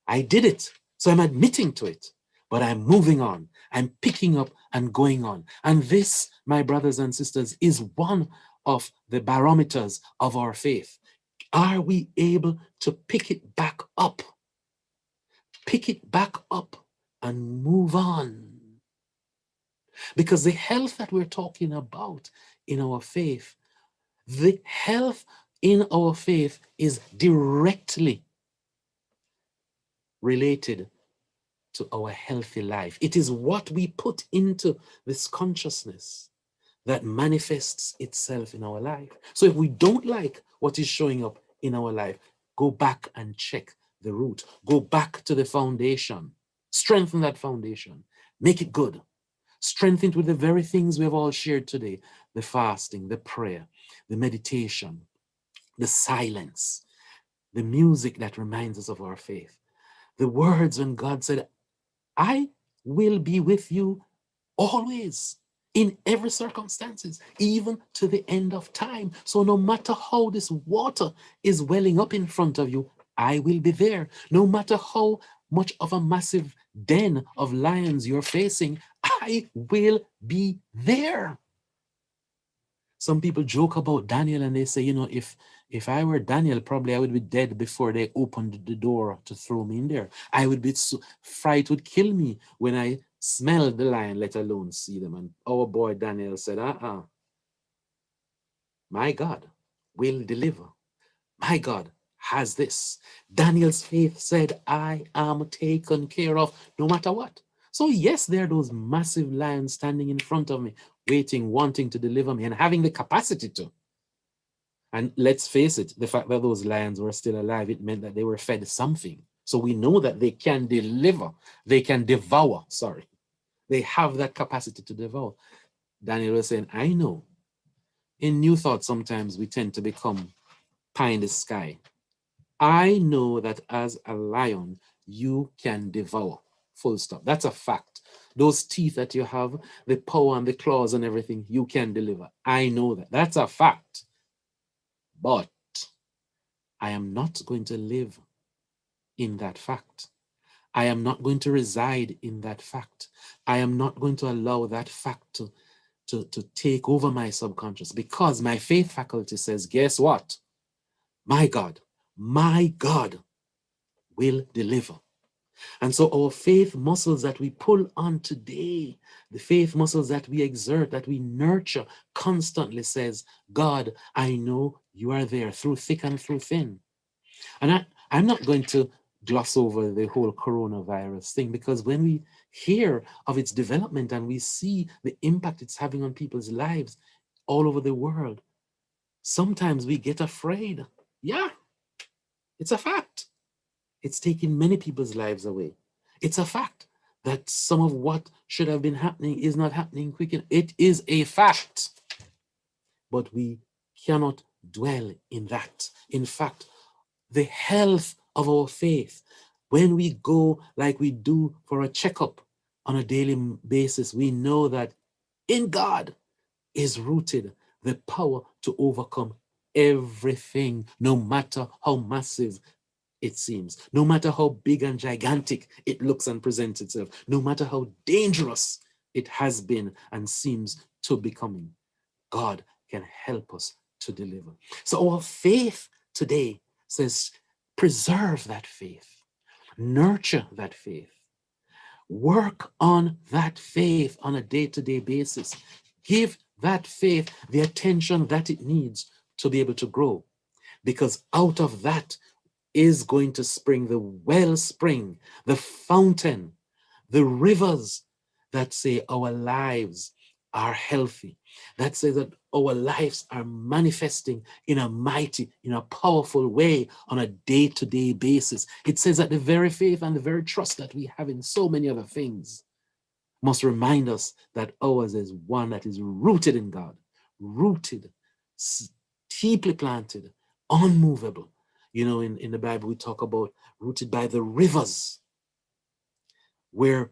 I did it, so I'm admitting to it, but I'm moving on. I'm picking up and going on. And this, my brothers and sisters, is one of the barometers of our faith. Are we able to pick it back up? Pick it back up and move on. Because the health that we're talking about in our faith, the health in our faith is directly related to our healthy life. It is what we put into this consciousness that manifests itself in our life. So if we don't like what is showing up in our life, go back and check the root. Go back to the foundation. Strengthen that foundation. Make it good. Strengthen it with the very things we have all shared today. The fasting, the prayer, the meditation, the silence, the music that reminds us of our faith. The words when God said, I will be with you always, in every circumstances, even to the end of time. So no matter how this water is welling up in front of you, I will be there. No matter how much of a massive den of lions you're facing, I will be there. Some people joke about Daniel and they say, if I were Daniel, probably I would be dead before they opened the door to throw me in there. I would be fright would kill me when I smell the lion, let alone see them. And our boy Daniel said, my God will deliver. My God has this. Daniel's faith said, I am taken care of no matter what. So yes, there are those massive lions standing in front of me, waiting, wanting to deliver me and having the capacity to. And let's face it, the fact that those lions were still alive, it meant that they were fed something. So we know that they can deliver, they can devour, They have that capacity to devour. Daniel was saying, I know. In New Thought, sometimes we tend to become pie in the sky. I know that as a lion, you can devour. Full stop. That's a fact. Those teeth that you have, the power and the claws and everything, you can deliver. I know that. That's a fact. But I am not going to live in that fact. I am not going to reside in that fact. I am not going to allow that fact to take over my subconscious, because my faith faculty says, guess what? My God will deliver. And so our faith muscles that we pull on today, the faith muscles that we exert, that we nurture constantly says, God, I know you are there through thick and through thin. And I'm not going to gloss over the whole coronavirus thing, because when we hear of its development and we see the impact it's having on people's lives all over the world, sometimes we get afraid. Yeah, it's a fact. It's taking many people's lives away. It's a fact that some of what should have been happening is not happening quick. It is a fact. But we cannot dwell in that. In fact, the health of our faith, when we go like we do for a checkup on a daily basis, we know that in God is rooted the power to overcome everything, no matter how massive it seems, no matter how big and gigantic it looks and presents itself, no matter how dangerous it has been and seems to becoming. God can help us to deliver. So our faith today says, preserve that faith, nurture that faith, work on that faith on a day-to-day basis. Give that faith the attention that it needs to be able to grow, because out of that is going to spring the wellspring, the fountain, the rivers that say our lives are healthy, that say that our lives are manifesting in a mighty, in a powerful way on a day-to-day basis. It says that the very faith and the very trust that we have in so many other things must remind us that ours is one that is rooted in God, rooted, deeply planted, unmovable. You know, in the Bible, we talk about rooted by the rivers, where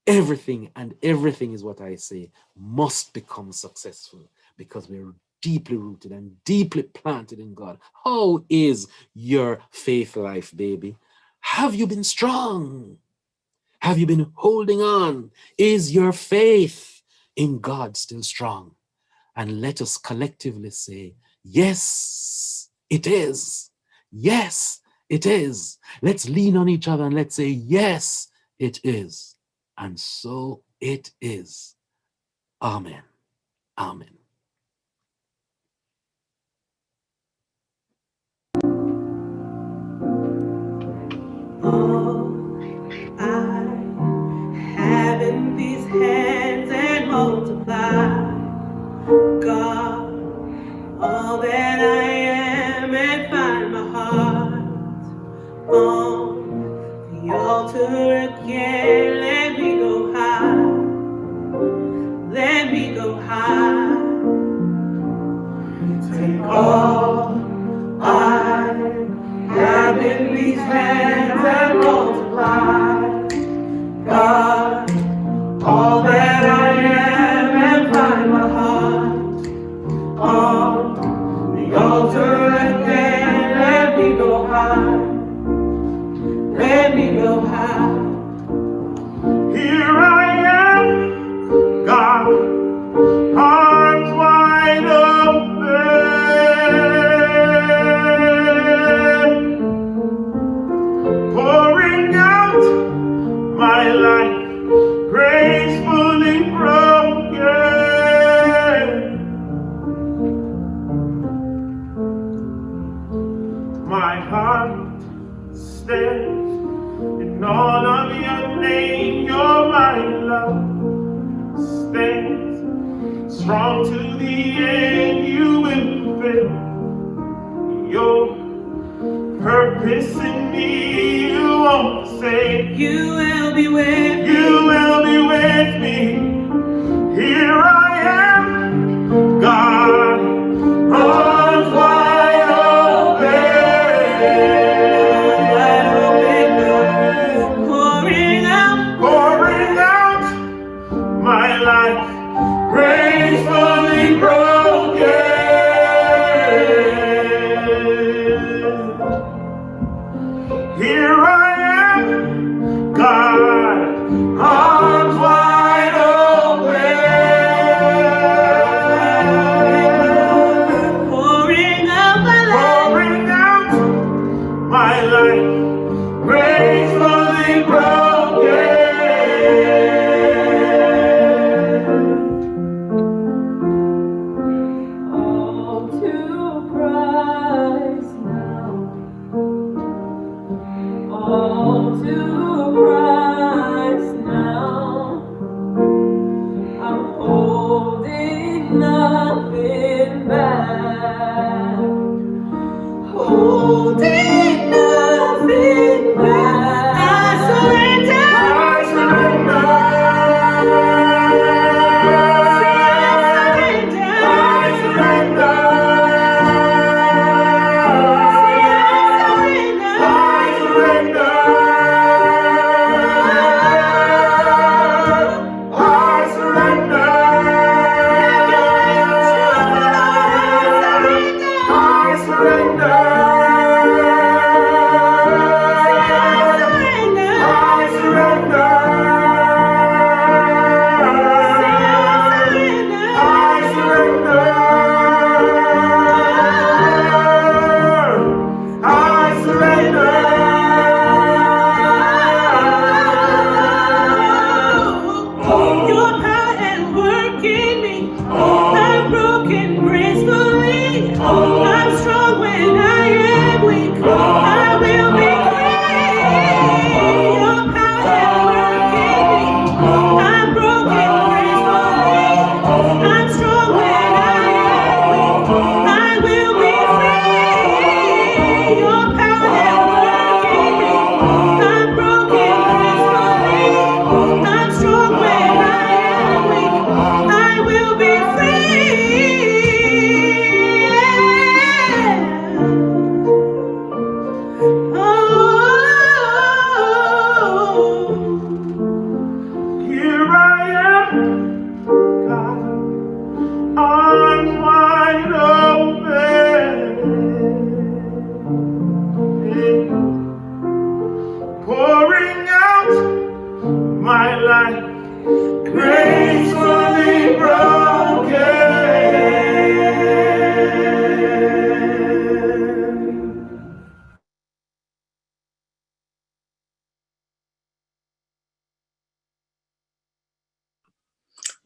everything, and everything is what I say, must become successful because we're deeply rooted and deeply planted in God. How is your faith life, baby? Have you been strong? Have you been holding on? Is your faith in God still strong? And let us collectively say, yes, it is. Yes, it is. Let's lean on each other and let's say, yes, it is. And so it is. Amen. Amen. Having these hands and multiply, God, all that I am, and find my heart on the altar again. Let me go high, let me go high. Take all I have in these hands and multiply, God, all that I am, and find my heart on the altar again. Let me go high, let me go high. Here I am, God, arms wide open, pouring out my life, gracefully broken. My heart stands in all of your name. You're my love, stands strong to the end. You will fulfill your purpose in me. You won't forsake. You will be with me. You will be with me. Here I am, God, arms wide open, pouring out my life, gracefully broken.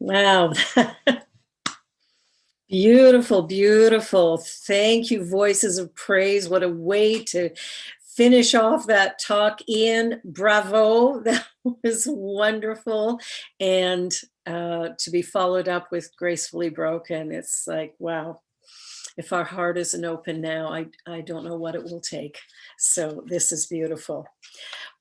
Wow. Beautiful, beautiful. Thank you, Voices of Praise. What a way to finish off that talk. Ian, bravo. That was wonderful. And to be followed up with Gracefully Broken. It's like, wow. If our heart isn't open now, I don't know what it will take. So this is beautiful.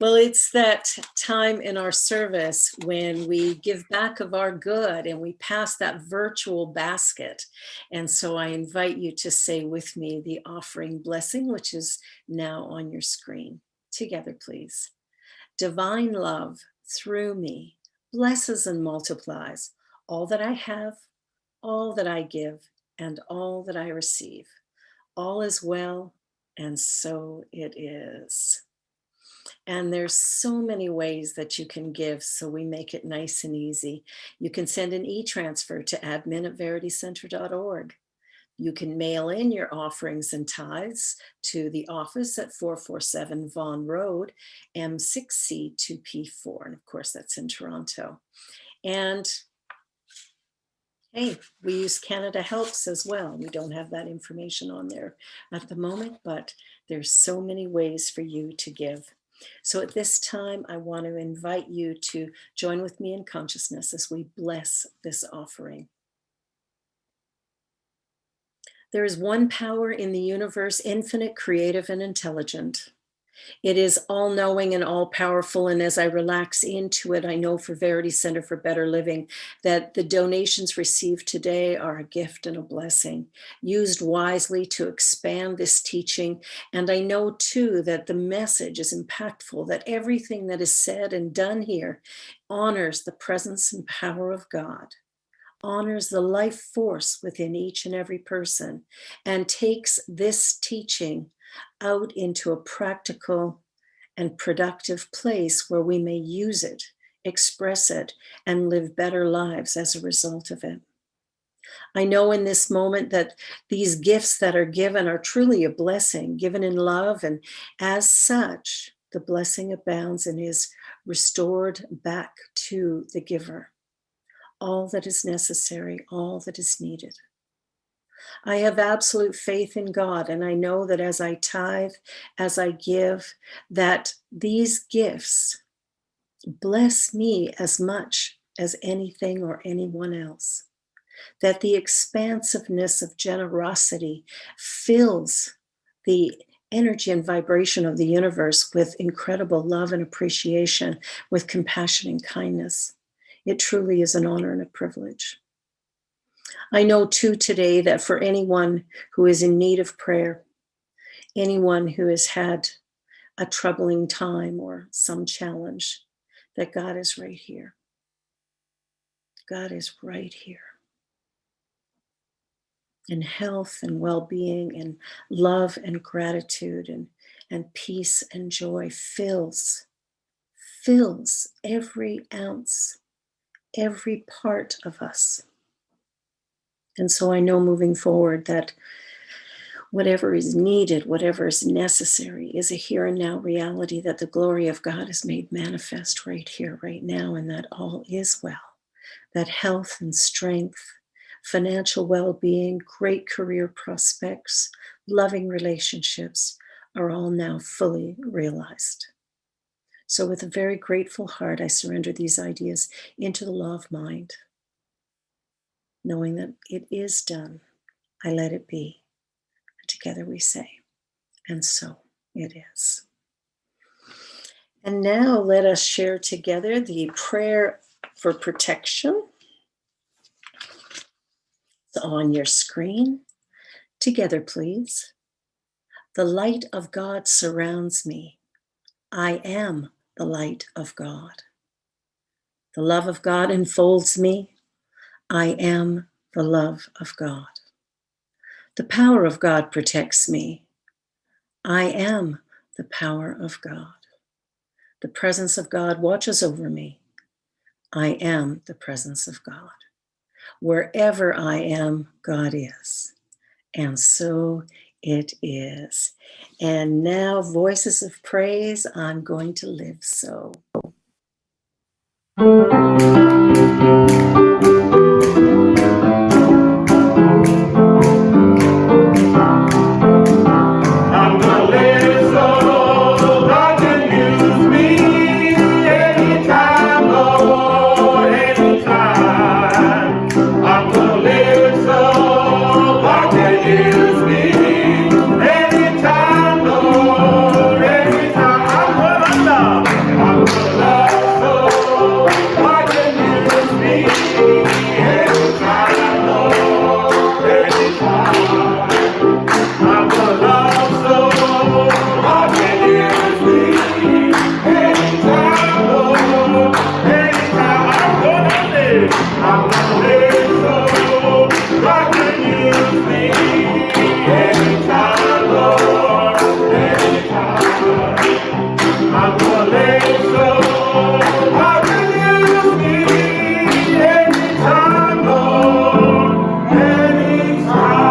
Well, it's that time in our service when we give back of our good and we pass that virtual basket. And so I invite you to say with me the offering blessing, which is now on your screen. Together, please. Divine love through me blesses and multiplies all that I have, all that I give, and all that I receive. All is well, and so it is. And there's so many ways that you can give, so we make it nice and easy. You can send an e-transfer to admin@veritycentre.org. You can mail in your offerings and tithes to the office at 447 Vaughan Road, M6C2P4. And of course, that's in Toronto. And hey, we use Canada Helps as well. We don't have that information on there at the moment, but there's so many ways for you to give. So at this time, I want to invite you to join with me in consciousness as we bless this offering. There is one power in the universe, infinite, creative, and intelligent. It is all-knowing and all-powerful, and as I relax into it, I know for Verity Centre for Better Living that the donations received today are a gift and a blessing, used wisely to expand this teaching. And I know too that the message is impactful, that everything that is said and done here honors the presence and power of God, honors the life force within each and every person, and takes this teaching out into a practical and productive place where we may use it, express it, and live better lives as a result of it. I know in this moment that these gifts that are given are truly a blessing, given in love, and as such, the blessing abounds and is restored back to the giver. All that is necessary, all that is needed. I have absolute faith in God, and I know that as I tithe, as I give, that these gifts bless me as much as anything or anyone else, that the expansiveness of generosity fills the energy and vibration of the universe with incredible love and appreciation, with compassion and kindness. It truly is an honor and a privilege. I know too today that for anyone who is in need of prayer, anyone who has had a troubling time or some challenge, that God is right here. God is right here. And health and well-being and love and gratitude and peace and joy fills every ounce, every part of us. And so I know moving forward that whatever is needed, whatever is necessary is a here and now reality, that the glory of God is made manifest right here, right now, and that all is well, that health and strength, financial well-being, great career prospects, loving relationships are all now fully realized. So with a very grateful heart, I surrender these ideas into the law of mind, knowing that it is done. I let it be. And together we say, and so it is. And now let us share together the prayer for protection. It's on your screen. Together, please. The light of God surrounds me. I am the light of God. The love of God enfolds me. I am the love of God. The power of God protects me. I am the power of God. The presence of God watches over me. I am the presence of God. Wherever I am, God is. And so it is. And now, voices of praise, I'm going to live so. use me. Anytime, Lord, anytime. I'm gonna love so God can use me. Anytime, Lord, anytime. I'm gonna love so God can use me. Anytime, Lord, anytime. I'm gonna live so God can use me. Anytime, Lord, anytime. I'm gonna live so God can use me. Anytime, Lord, anytime.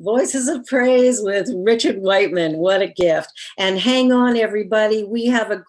Voices of Praise with Richard Whiteman. What a gift. And hang on, everybody. We have a